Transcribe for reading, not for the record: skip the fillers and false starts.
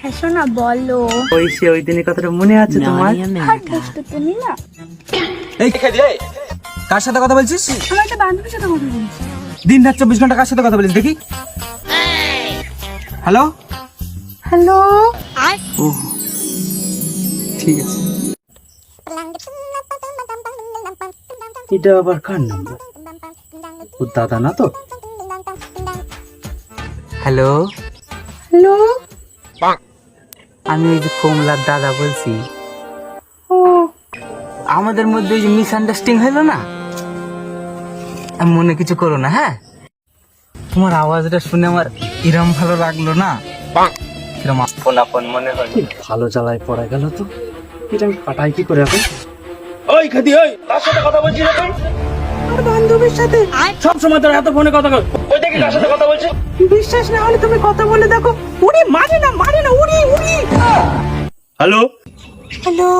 হ্যাঁ শোনা বলো। ওই দিনের কথাটা মনে আছে তোমার? আর দুষ্টু তুমি না। এই কার সাথে কথা বলছিস? আমার একটা বান্ধবীর সাথে কথা বলছি। দিন রাত 24 ঘন্টা কার সাথে কথা বলিস দেখি? Hello hello. ও ঠিক আছে। এটা আবার কার নাম্বার? ওর দাদা না তো? Hello hello. আমি ওই যে কমলার দাদা বলছি। ও আমাদের মধ্যে ওই যে মিসআন্ডারস্ট্যান্ডিং হলো না, আমি মনে কিছু করো না। হ্যাঁ, তোমার আওয়াজটা শুনে আমার ইরম ভালো লাগলো না, কিরম আপন আপন মনে হলো। কি ভালো জ্বালায় পড়া গেল তো। এটা আমি কাটাই কি করে এখন? ওই খাদি, ওই কার সাথে কথা বলছিস এখন? আমার বান্ধবীর সাথে। সব সময় তোর এত ফোনে কথা কর। ওই দেখি কার সাথে কথা বলছিস? বিশ্বাস না হলে তুমি কথা বলে দেখো। উড়ি মারে না উড়ি উড়ি। Hello, hello.